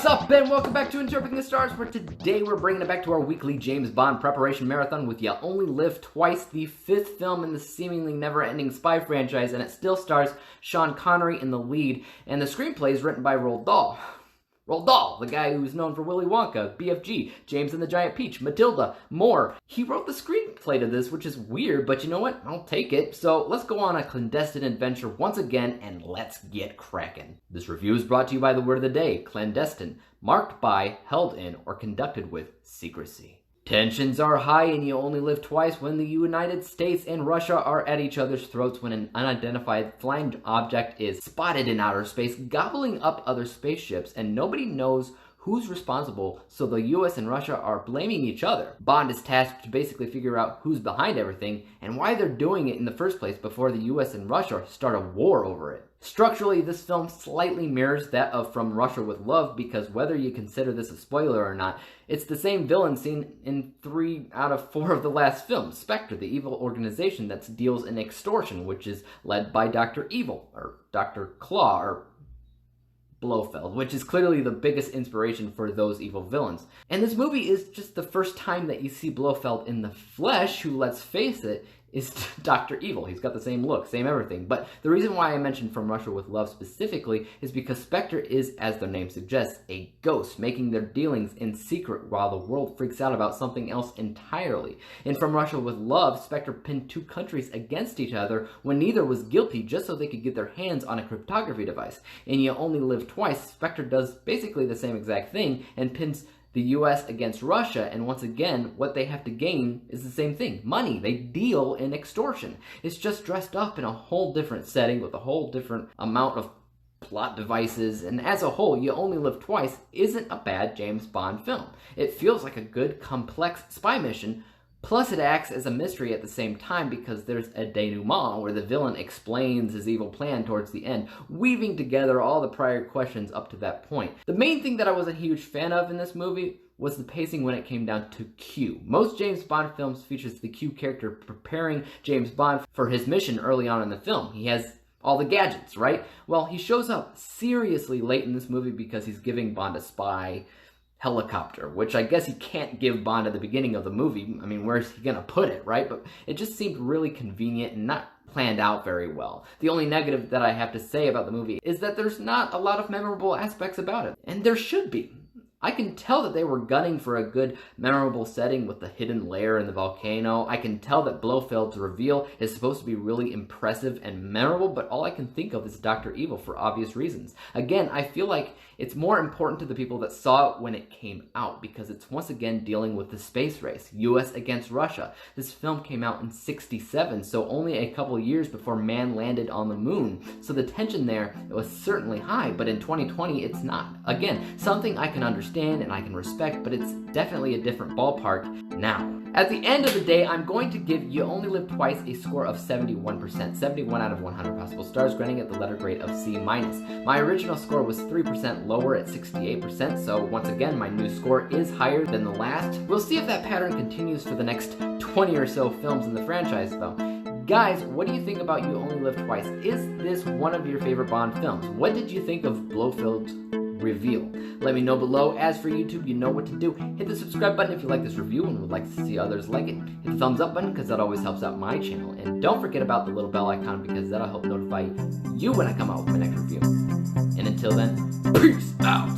What's up, and welcome back to Interpreting the Stars, where today we're bringing it back to our weekly James Bond preparation marathon with You Only Live Twice, the 5th film in the seemingly never-ending spy franchise, and it still stars Sean Connery in the lead, and the screenplay is written by Roald Dahl. Roald Dahl, the guy who's known for Willy Wonka, BFG, James and the Giant Peach, Matilda, more. He wrote the screenplay to this, which is weird, but you know what? I'll take it. So let's go on a clandestine adventure once again, and let's get cracking. This review is brought to you by the word of the day, clandestine, marked by, held in, or conducted with secrecy. Tensions are high and You Only Live Twice when the United States and Russia are at each other's throats when an unidentified flying object is spotted in outer space, gobbling up other spaceships, and nobody knows who's responsible, so the US and Russia are blaming each other. Bond is tasked to basically figure out who's behind everything and why they're doing it in the first place before the US and Russia start a war over it. Structurally, this film slightly mirrors that of From Russia with Love, because whether you consider this a spoiler or not, it's the same villain seen in 3 out of 4 of the last films, Spectre, the evil organization that deals in extortion, which is led by Dr. Evil, or Dr. Claw, or Blofeld, which is clearly the biggest inspiration for those evil villains. And this movie is just the first time that you see Blofeld in the flesh, who, let's face it, is Dr. Evil. He's got the same look, same everything. But the reason why I mentioned From Russia with Love specifically is because Spectre is, as their name suggests, a ghost, making their dealings in secret while the world freaks out about something else entirely. In From Russia with Love, Spectre pinned 2 countries against each other when neither was guilty, just so they could get their hands on a cryptography device. In You Only Live Twice, Spectre does basically the same exact thing and pins the US against Russia, and once again, what they have to gain is the same thing. Money. They deal in extortion. It's just dressed up in a whole different setting with a whole different amount of plot devices, and as a whole, You Only Live Twice isn't a bad James Bond film. It feels like a good, complex spy mission, plus it acts as a mystery at the same time because there's a denouement where the villain explains his evil plan towards the end, weaving together all the prior questions up to that point. The main thing that I was a huge fan of in this movie was the pacing when it came down to Q. Most James Bond films features the Q character preparing James Bond for his mission early on in the film. He has all the gadgets, right? Well, he shows up seriously late in this movie because he's giving Bond a spy helicopter, which I guess he can't give Bond at the beginning of the movie. I mean, where's he gonna put it, right? But it just seemed really convenient and not planned out very well. The only negative that I have to say about the movie is that there's not a lot of memorable aspects about it, and there should be. I can tell that they were gunning for a good, memorable setting with the hidden lair in the volcano. I can tell that Blofeld's reveal is supposed to be really impressive and memorable, but all I can think of is Dr. Evil for obvious reasons. Again, I feel like it's more important to the people that saw it when it came out, because it's once again dealing with the space race, US against Russia. This film came out in '67, so only a couple years before man landed on the moon. So the tension there was certainly high, but in 2020, it's not. Again, something I can understand and I can respect, but it's definitely a different ballpark now. At the end of the day, I'm going to give You Only Live Twice a score of 71%, 71 out of 100 possible stars, granting it the letter grade of C-. My original score was 3% lower at 68%, so once again, my new score is higher than the last. We'll see if that pattern continues for the next 20 or so films in the franchise, though. Guys, what do you think about You Only Live Twice? Is this one of your favorite Bond films? What did you think of Blofeld's reveal? Let me know below. As for YouTube, you know what to do. Hit the subscribe button if you like this review and would like to see others like it. Hit the thumbs up button because that always helps out my channel. And don't forget about the little bell icon because that'll help notify you when I come out with my next review. And until then, peace out!